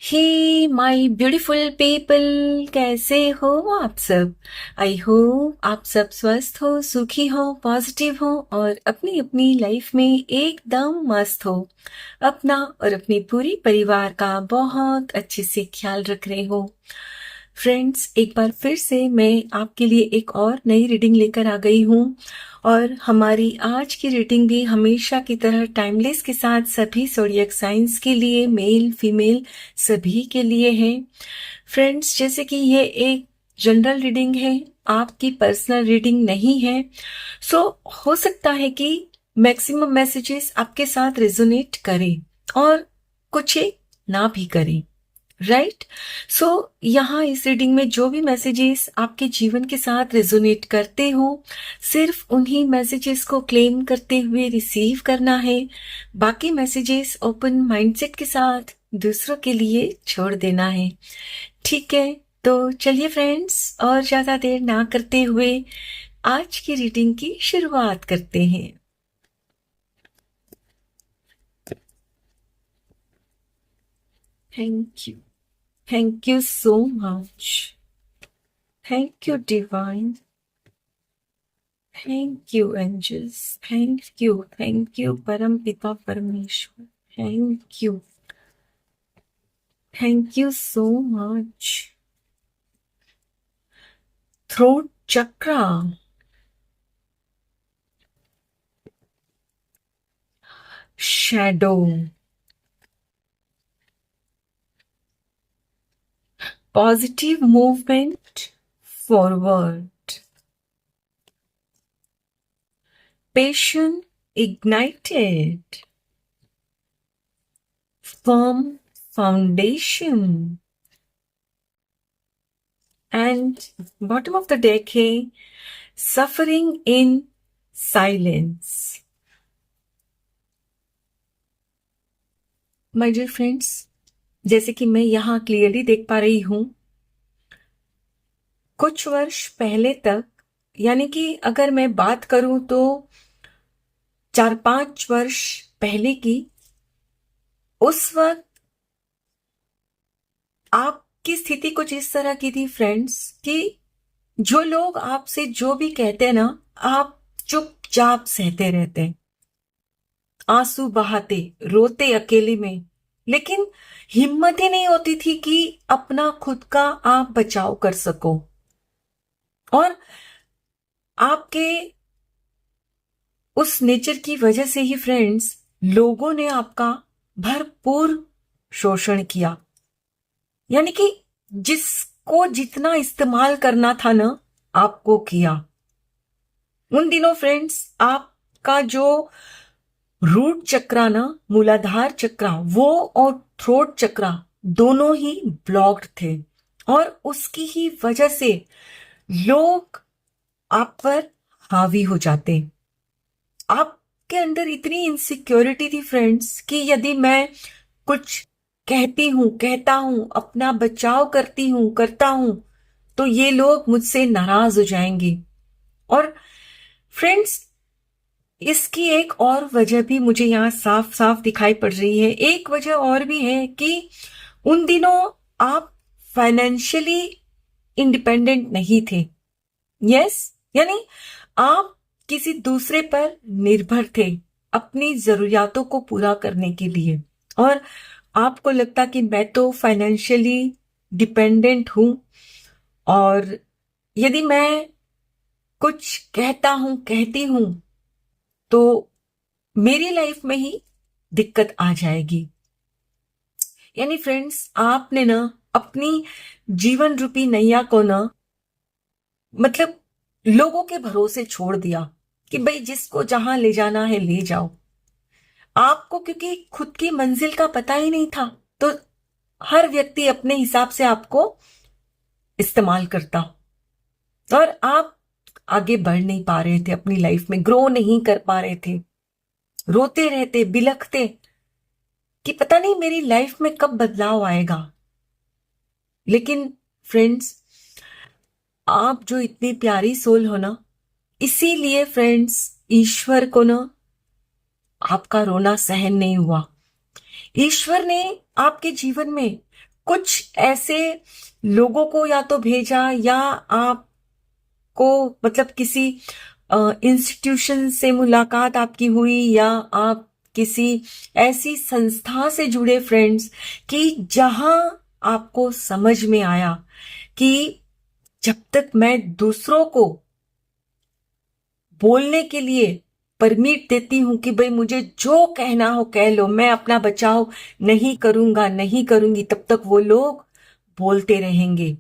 Hey my beautiful people, कैसे हो आप सब। आई होप आप सब स्वस्थ हो, सुखी हो, पॉजिटिव हो और अपनी अपनी लाइफ में एकदम मस्त हो। अपना और अपनी पूरी परिवार का बहुत अच्छे से ख्याल रख रहे हो। फ्रेंड्स, एक बार फिर से मैं आपके लिए एक और नई रीडिंग लेकर आ गई हूँ और हमारी आज की रीडिंग भी हमेशा की तरह टाइमलेस के साथ सभी ज़ोडिएक साइंस के लिए, मेल फीमेल सभी के लिए है। फ्रेंड्स, जैसे कि ये एक जनरल रीडिंग है, आपकी पर्सनल रीडिंग नहीं है, सो हो सकता है कि मैक्सिमम मैसेजेस आपके साथ रेजोनेट करें और कुछ एक ना भी करें। राइट। सो यहाँ इस रीडिंग में जो भी मैसेजेस आपके जीवन के साथ रेजोनेट करते हो, सिर्फ उन्हीं मैसेजेस को क्लेम करते हुए रिसीव करना है। बाकी मैसेजेस ओपन माइंडसेट के साथ दूसरों के लिए छोड़ देना है। ठीक है, तो चलिए फ्रेंड्स, और ज्यादा देर ना करते हुए आज की रीडिंग की शुरुआत करते हैं। Thank you, thank you so much, thank you divine, thank you angels, thank you परम पिता परमेश्वर, thank you so much. Throat chakra, shadow, positive movement forward, patient ignited, firm foundation, and bottom of the deck है suffering in silence। My dear friends, जैसे कि मैं यहाँ clearly देख पा रही हूं, कुछ वर्ष पहले तक, यानी कि अगर मैं बात करूं तो 4-5 वर्ष पहले की, उस वक्त आपकी स्थिति कुछ इस तरह की थी फ्रेंड्स कि जो लोग आपसे जो भी कहते हैं ना, आप चुपचाप सहते रहते, आंसू बहाते, रोते अकेले में, लेकिन हिम्मत ही नहीं होती थी कि अपना खुद का आप बचाव कर सको। और आपके उस नेचर की वजह से ही फ्रेंड्स, लोगों ने आपका भरपूर शोषण किया, यानी कि जिसको जितना इस्तेमाल करना था ना, आपको किया। उन दिनों फ्रेंड्स, आपका जो रूट चक्रा ना, मूलाधार चक्रा, वो और थ्रोट चक्रा दोनों ही ब्लॉक्ड थे और उसकी ही वजह से लोग आप पर हावी हो जाते। आपके अंदर इतनी इनसिक्योरिटी थी फ्रेंड्स कि यदि मैं कुछ कहती हूं, कहता हूं, अपना बचाव करती हूं, करता हूं, तो ये लोग मुझसे नाराज हो जाएंगे। और फ्रेंड्स, इसकी एक और वजह भी मुझे यहाँ साफ साफ दिखाई पड़ रही है। एक वजह और भी है कि उन दिनों आप फाइनेंशियली इंडिपेंडेंट नहीं थे। यस, यानी आप किसी दूसरे पर निर्भर थे अपनी जरूरियातों को पूरा करने के लिए, और आपको लगता कि मैं तो फाइनेंशियली डिपेंडेंट हूं, और यदि मैं कुछ कहता हूं, कहती हूं, तो मेरी लाइफ में ही दिक्कत आ जाएगी। यानी फ्रेंड्स, आपने ना अपनी जीवन रूपी नैया को ना, मतलब लोगों के भरोसे छोड़ दिया कि भाई जिसको जहां ले जाना है ले जाओ। आपको क्योंकि खुद की मंजिल का पता ही नहीं था, तो हर व्यक्ति अपने हिसाब से आपको इस्तेमाल करता और आप आगे बढ़ नहीं पा रहे थे, अपनी लाइफ में ग्रो नहीं कर पा रहे थे, रोते रहते, बिलखते कि पता नहीं मेरी लाइफ में कब बदलाव आएगा। लेकिन फ्रेंड्स, आप जो इतनी प्यारी सोल हो ना, इसीलिए फ्रेंड्स, ईश्वर को ना आपका रोना सहन नहीं हुआ। ईश्वर ने आपके जीवन में कुछ ऐसे लोगों को या तो भेजा, या आपको मतलब किसी इंस्टीट्यूशन से मुलाकात आपकी हुई, या आप किसी ऐसी संस्था से जुड़े फ्रेंड्स, कि जहां आपको समझ में आया कि जब तक मैं दूसरों को बोलने के लिए परमिट देती हूं कि भाई मुझे जो कहना हो कह लो, मैं अपना बचाव नहीं करूंगा, नहीं करूंगी, तब तक वो लोग बोलते रहेंगे।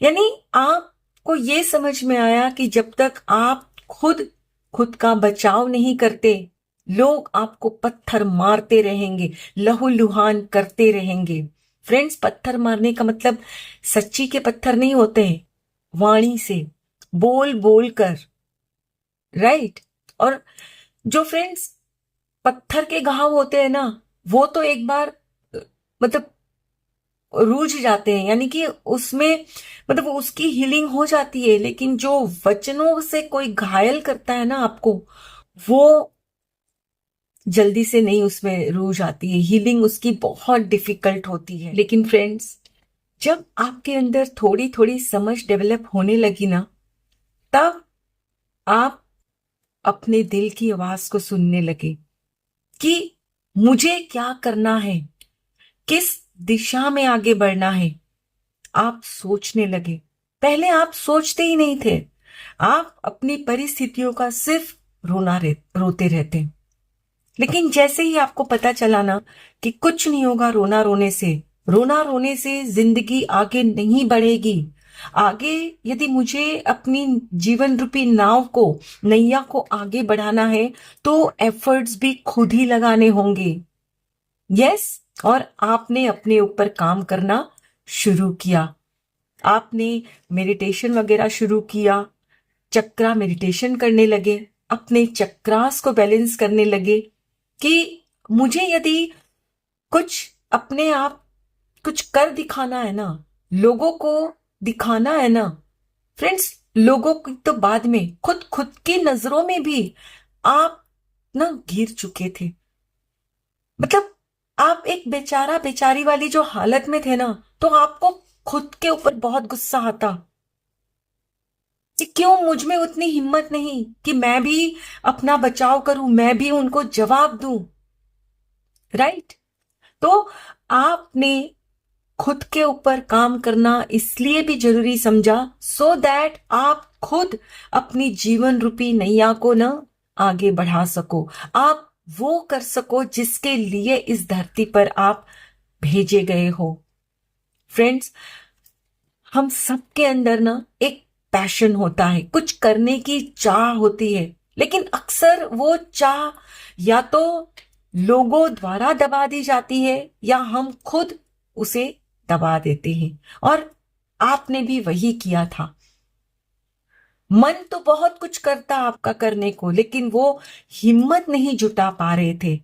यानी आपको ये समझ में आया कि जब तक आप खुद खुद का बचाव नहीं करते, लोग आपको पत्थर मारते रहेंगे, लहूलुहान करते रहेंगे। फ्रेंड्स, पत्थर मारने का मतलब सच्ची के पत्थर नहीं होते हैं, वाणी से बोल बोल कर, राइट। और जो फ्रेंड्स पत्थर के घाव होते हैं ना, वो तो एक बार मतलब रूझ जाते हैं, यानी कि उसमें मतलब उसकी हीलिंग हो जाती है। लेकिन जो वचनों से कोई घायल करता है ना आपको, वो जल्दी से नहीं उसमें रूह जाती है, हीलिंग उसकी बहुत डिफिकल्ट होती है। लेकिन फ्रेंड्स, जब आपके अंदर थोड़ी थोड़ी समझ डेवलप होने लगी ना, तब आप अपने दिल की आवाज को सुनने लगे कि मुझे क्या करना है, किस दिशा में आगे बढ़ना है। आप सोचने लगे। पहले आप सोचते ही नहीं थे, आप अपनी परिस्थितियों का सिर्फ रोते रहते। लेकिन जैसे ही आपको पता चला ना कि कुछ नहीं होगा रोना रोने से जिंदगी आगे नहीं बढ़ेगी। आगे यदि मुझे अपनी जीवन रूपी नाव को, नैया को आगे बढ़ाना है, तो एफर्ट्स भी खुद ही लगाने होंगे। यस। और आपने अपने ऊपर काम करना शुरू किया। आपने मेडिटेशन वगैरह शुरू किया, चक्रा मेडिटेशन करने लगे, अपने चक्रास को बैलेंस करने लगे कि मुझे यदि कुछ अपने आप कुछ कर दिखाना है ना, लोगों को दिखाना है ना, फ्रेंड्स, लोगों की तो बाद में, खुद खुद की नजरों में भी आप ना गिर चुके थे। मतलब आप एक बेचारा बेचारी वाली जो हालत में थे ना, तो आपको खुद के ऊपर बहुत गुस्सा आता कि क्यों मुझ में उतनी हिम्मत नहीं कि मैं भी अपना बचाव करूं, मैं भी उनको जवाब दूं, राइट। तो आपने खुद के ऊपर काम करना इसलिए भी जरूरी समझा, सो दैट आप खुद अपनी जीवन रूपी नैया को ना आगे बढ़ा सको, आप वो कर सको जिसके लिए इस धरती पर आप भेजे गए हो। फ्रेंड्स, हम सबके अंदर ना एक पैशन होता है, कुछ करने की चाह होती है, लेकिन अक्सर वो चाह या तो लोगों द्वारा दबा दी जाती है, या हम खुद उसे दबा देते हैं। और आपने भी वही किया था। मन तो बहुत कुछ करता आपका करने को, लेकिन वो हिम्मत नहीं जुटा पा रहे थे।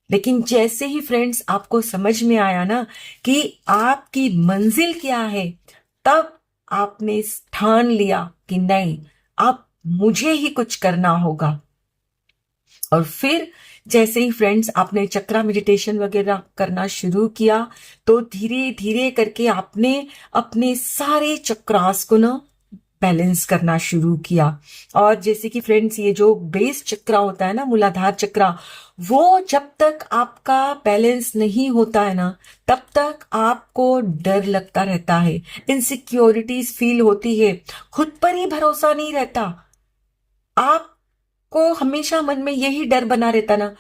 लेकिन जैसे ही फ्रेंड्स आपको समझ में आया ना कि आपकी मंजिल क्या है, तब आपने ठान लिया कि नहीं, अब मुझे ही कुछ करना होगा। और फिर जैसे ही फ्रेंड्स आपने चक्रा मेडिटेशन वगैरह करना शुरू किया, तो धीरे धीरे करके आपने अपने सारे चक्रास को ना बैलेंस करना शुरू किया। और जैसे कि फ्रेंड्स, ये जो बेस चक्रा होता है ना, मूलाधार चक्रा, वो जब तक आपका बैलेंस नहीं होता है ना, तब तक आपको डर लगता रहता है, इनसिक्योरिटीज फील होती है, खुद पर ही भरोसा नहीं रहता। आपको हमेशा मन में यही डर बना रहता ना,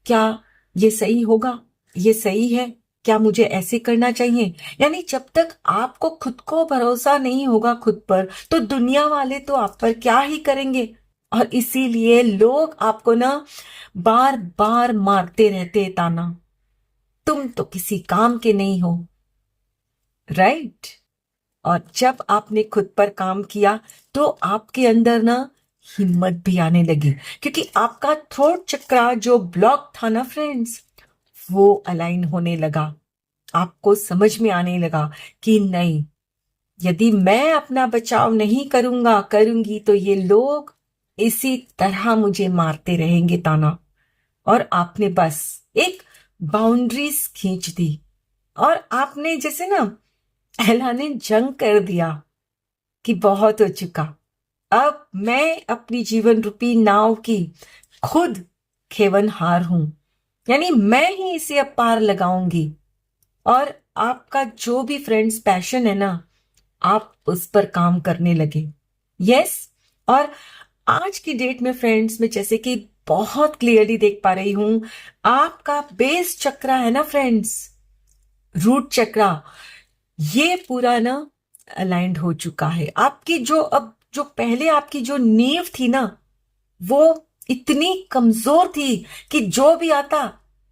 क्या ये सही होगा, ये सही है, क्या मुझे ऐसे करना चाहिए। यानी जब तक आपको खुद को भरोसा नहीं होगा खुद पर, तो दुनिया वाले तो आप पर क्या ही करेंगे। और इसीलिए लोग आपको ना बार बार मारते रहते ताना, तुम तो किसी काम के नहीं हो, राइट। और जब आपने खुद पर काम किया, तो आपके अंदर ना हिम्मत भी आने लगी, क्योंकि आपका थ्रोट चक्रा जो ब्लॉक था ना फ्रेंड्स, वो अलाइन होने लगा। आपको समझ में आने लगा कि नहीं, यदि मैं अपना बचाव नहीं करूंगी, तो ये लोग इसी तरह मुझे मारते रहेंगे ताना। और आपने बस एक बाउंड्रीज खींच दी और आपने जैसे ना ऐलाने जंग कर दिया कि बहुत हो चुका, अब मैं अपनी जीवन रूपी नाव की खुद खेवनहार हूं, यानी मैं ही इसे अब पार लगाऊंगी। और आपका जो भी फ्रेंड्स पैशन है ना, आप उस पर काम करने लगे। यस। और आज की डेट में फ्रेंड्स में जैसे कि बहुत क्लियरली देख पा रही हूं, आपका बेस चक्र है ना फ्रेंड्स, रूट चक्रा, ये पूरा ना अलाइंड हो चुका है। आपकी जो अब जो पहले आपकी जो नींव थी ना, वो इतनी कमजोर थी कि जो भी आता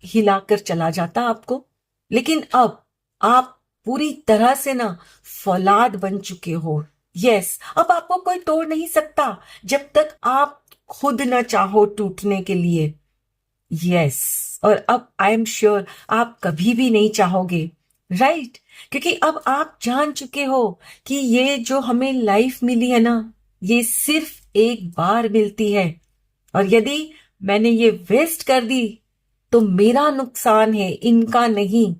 हिलाकर चला जाता आपको। लेकिन अब आप पूरी तरह से ना फौलाद बन चुके हो। यस, अब आपको कोई तोड़ नहीं सकता जब तक आप खुद ना चाहो टूटने के लिए। यस, और अब आई एम श्योर आप कभी भी नहीं चाहोगे, राइट? क्योंकि अब आप जान चुके हो कि ये जो हमें लाइफ मिली है ना, ये सिर्फ एक बार मिलती है, और यदि मैंने ये वेस्ट कर दी तो मेरा नुकसान है, इनका नहीं,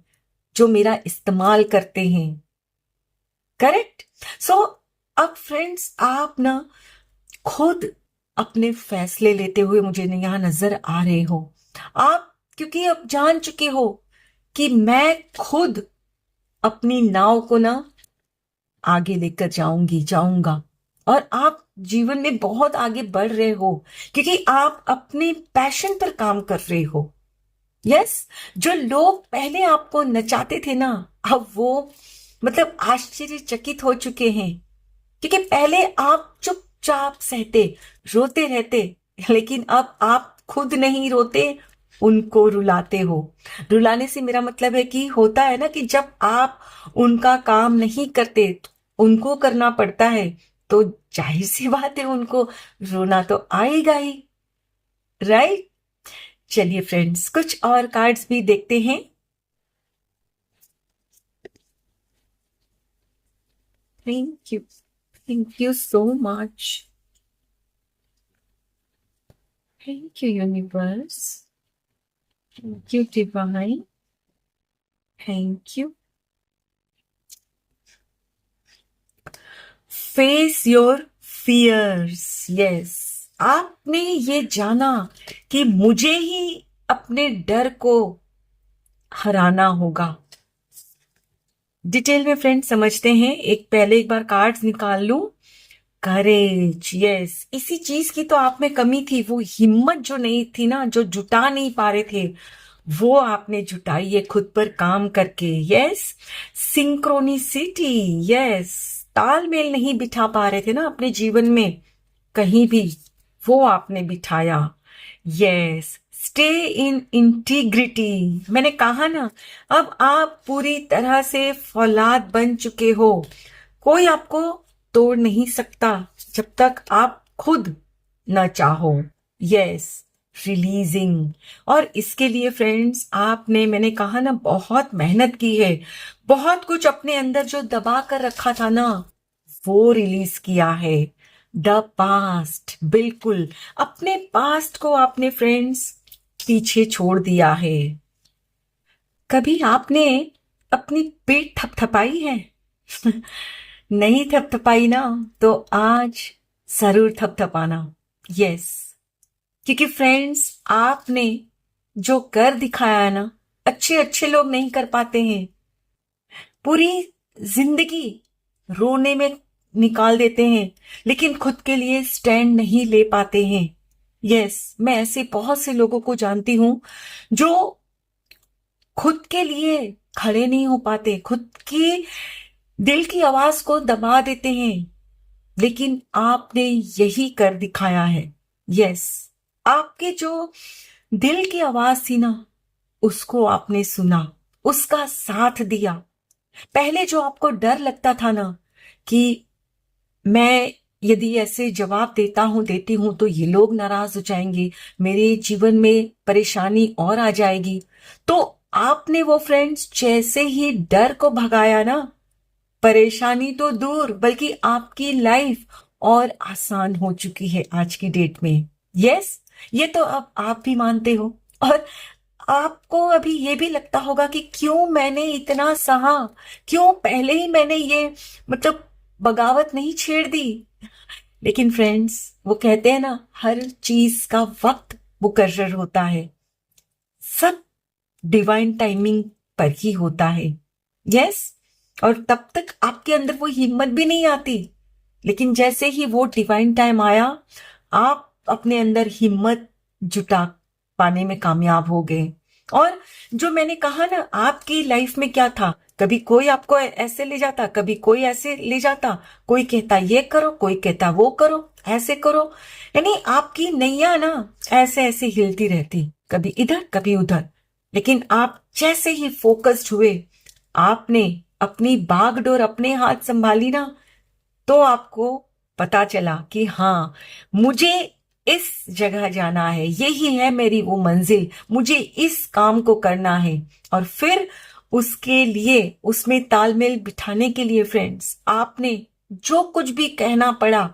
जो मेरा इस्तेमाल करते हैं। करेक्ट? सो अब फ्रेंड्स आप ना खुद अपने फैसले लेते हुए मुझे यहां नजर आ रहे हो आप, क्योंकि अब जान चुके हो कि मैं खुद अपनी नाव को ना आगे लेकर जाऊंगा। और आप जीवन में बहुत आगे बढ़ रहे हो क्योंकि आप अपने पैशन पर काम कर रहे हो। यस, जो लोग पहले आपको नचाते थे ना, अब वो मतलब आश्चर्यचकित हो चुके हैं, क्योंकि पहले आप चुपचाप सहते, रोते रहते, लेकिन अब आप खुद नहीं रोते, उनको रुलाते हो। रुलाने से मेरा मतलब है कि होता है ना कि जब आप उनका काम नहीं करते, उनको करना पड़ता है, तो जाहिर सी बात है उनको रोना तो आएगा ही, राइट? चलिए फ्रेंड्स, कुछ और कार्ड्स भी देखते हैं। Thank you so much. Thank you universe, thank you divine, thank you. Face your fears. Yes, आपने ये जाना कि मुझे ही अपने डर को हराना होगा। डिटेल में फ्रेंड्स समझते हैं। एक बार कार्ड्स निकाल लूं। करेज, यस, इसी चीज की तो आप में कमी थी, वो हिम्मत जो नहीं थी ना, जो जुटा नहीं पा रहे थे, वो आपने जुटाई है खुद पर काम करके। यस, सिंक्रोनिसिटी, यस, तालमेल नहीं बिठा पा रहे थे ना अपने जीवन में कहीं भी, वो आपने बिठाया। यस, स्टे इन इंटीग्रिटी, मैंने कहा ना, अब आप पूरी तरह से फौलाद बन चुके हो। कोई आपको तोड़ नहीं सकता जब तक आप खुद न चाहो। Yes, releasing. और इसके लिए फ्रेंड्स आपने, मैंने कहा ना, बहुत मेहनत की है, बहुत कुछ अपने अंदर जो दबा कर रखा था ना, वो रिलीज किया है। द पास्ट, बिल्कुल अपने पास्ट को आपने फ्रेंड्स पीछे छोड़ दिया है। कभी आपने अपनी पीठ थपथपाई है? नहीं थपथपाई ना, तो आज जरूर थपथपाना। यस, क्योंकि फ्रेंड्स आपने जो कर दिखाया है ना, अच्छे अच्छे लोग नहीं कर पाते हैं। पूरी जिंदगी रोने में निकाल देते हैं, लेकिन खुद के लिए स्टैंड नहीं ले पाते हैं। यस, मैं ऐसे बहुत से लोगों को जानती हूं जो खुद के लिए खड़े नहीं हो पाते, खुद की दिल की आवाज को दबा देते हैं, लेकिन आपने यही कर दिखाया है। यस, आपके जो दिल की आवाज थी ना, उसको आपने सुना, उसका साथ दिया। पहले जो आपको डर लगता था ना कि मैं यदि ऐसे जवाब देती हूं तो ये लोग नाराज हो जाएंगे, मेरे जीवन में परेशानी और आ जाएगी, तो आपने वो फ्रेंड्स जैसे ही डर को भगाया ना, परेशानी तो दूर बल्कि आपकी लाइफ और आसान हो चुकी है आज की डेट में। यस, ये तो अब आप भी मानते हो, और आपको अभी ये भी लगता होगा कि क्यों मैंने इतना सहा, क्यों पहले ही मैंने ये मतलब बगावत नहीं छेड़ दी। लेकिन फ्रेंड्स, वो कहते हैं ना, हर चीज का वक्त मुकर्रर होता है, सब डिवाइन टाइमिंग पर ही होता है। यस। और तब तक आपके अंदर वो हिम्मत भी नहीं आती, लेकिन जैसे ही वो डिवाइन टाइम आया, आप अपने अंदर हिम्मत जुटा पाने में कामयाब हो गए। और जो मैंने कहा ना, आपकी लाइफ में क्या था, कभी कोई आपको ऐसे ले जाता, कभी कोई ऐसे ले जाता, कोई कहता ये करो, कोई कहता वो करो, ऐसे करो। यानी आपकी नैया ना ऐसे ऐसे हिलती रहती, कभी इधर कभी उधर। लेकिन आप जैसे ही फोकस्ड हुए, आपने अपनी बागडोर अपने हाथ संभाली ना, तो आपको पता चला कि हाँ, मुझे इस जगह जाना है, यही है मेरी वो मंजिल, मुझे इस काम को करना है। और फिर उसके लिए, उसमें तालमेल बिठाने के लिए फ्रेंड्स, आपने जो कुछ भी कहना पड़ा,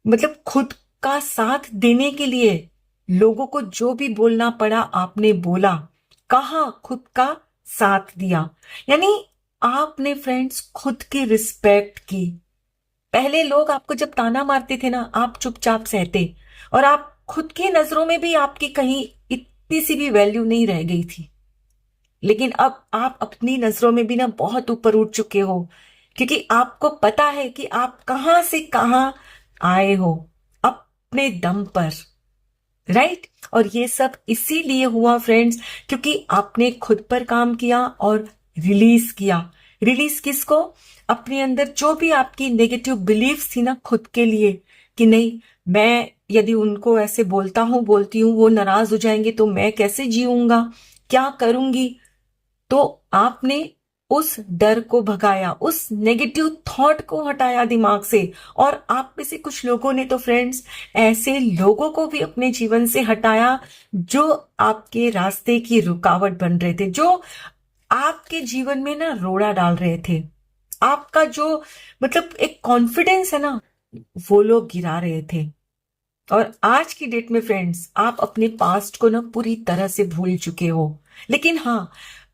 मतलब खुद का साथ देने के लिए लोगों को जो भी बोलना पड़ा आपने बोला, कहा, खुद का साथ दिया। यानी आपने फ्रेंड्स खुद की रिस्पेक्ट की। पहले लोग आपको जब ताना मारते थे ना, आप चुपचाप सहते, और आप खुद की नजरों में भी आपकी कहीं इतनी सी भी वैल्यू नहीं रह गई थी। लेकिन अब आप अपनी नजरों में भी ना बहुत ऊपर उठ चुके हो, क्योंकि आपको पता है कि आप कहां से कहां आए हो अपने दम पर। राइट। और ये सब इसीलिए हुआ फ्रेंड्स, क्योंकि आपने खुद पर काम किया और रिलीज किया। रिलीज किसको? अपने अंदर जो भी आपकी नेगेटिव बिलीफ्स थी ना खुद के लिए, कि नहीं, मैं यदि उनको ऐसे बोलता हूं, बोलती हूं, वो नाराज हो जाएंगे तो मैं कैसे जीऊंगा, क्या करूंगी। तो आपने उस डर को भगाया, उस नेगेटिव थॉट को हटाया दिमाग से। और आप में से कुछ लोगों ने तो फ्रेंड्स ऐसे लोगों को भी अपने जीवन से हटाया जो आपके रास्ते की रुकावट बन रहे थे, जो आपके जीवन में ना रोड़ा डाल रहे थे। आपका जो मतलब एक कॉन्फिडेंस है ना, वो लोग गिरा रहे थे। और आज की डेट में फ्रेंड्स, आप अपने पास्ट को ना पूरी तरह से भूल चुके हो। लेकिन हाँ,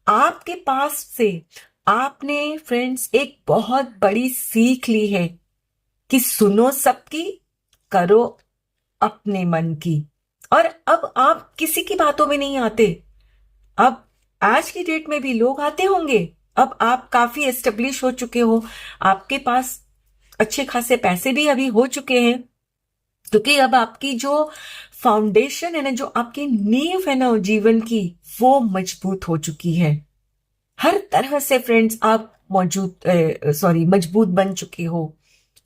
आपके पास्ट से आपने फ्रेंड्स एक बहुत बड़ी सीख ली है कि सुनो सबकी, करो अपने मन की। और अब आप किसी की बातों में नहीं आते। अब आज की डेट में भी लोग आते होंगे, अब आप काफी एस्टेब्लिश हो चुके हो, आपके पास अच्छे खासे पैसे भी अभी हो चुके हैं, क्योंकि अब आपकी जो फाउंडेशन है ना, जो आपकी नींव है ना जीवन की, वो मजबूत हो चुकी है। हर तरह से फ्रेंड्स आप मजबूत बन चुके हो,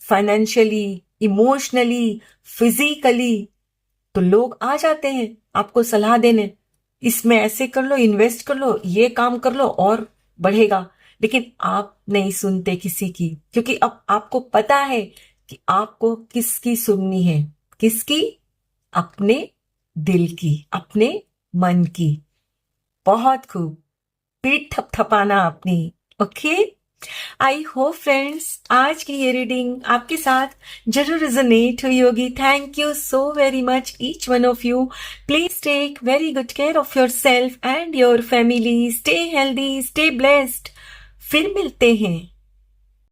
फाइनेंशियली, इमोशनली, फिजिकली। तो लोग आ जाते हैं आपको सलाह देने, इसमें ऐसे कर लो, इन्वेस्ट कर लो, ये काम कर लो और बढ़ेगा। लेकिन आप नहीं सुनते किसी की, क्योंकि अब आपको पता है कि आपको किसकी सुननी है। किसकी? अपने दिल की, अपने मन की। बहुत खूब। पीठ थपथपाना अपनी। ओके। आई होप फ्रेंड्स आज की ये रीडिंग आपके साथ जरूर रिजोनेट हुई होगी। Thank you so very much each one of you. Please take very good care of yourself and your family. Stay healthy, stay blessed. फिर मिलते हैं।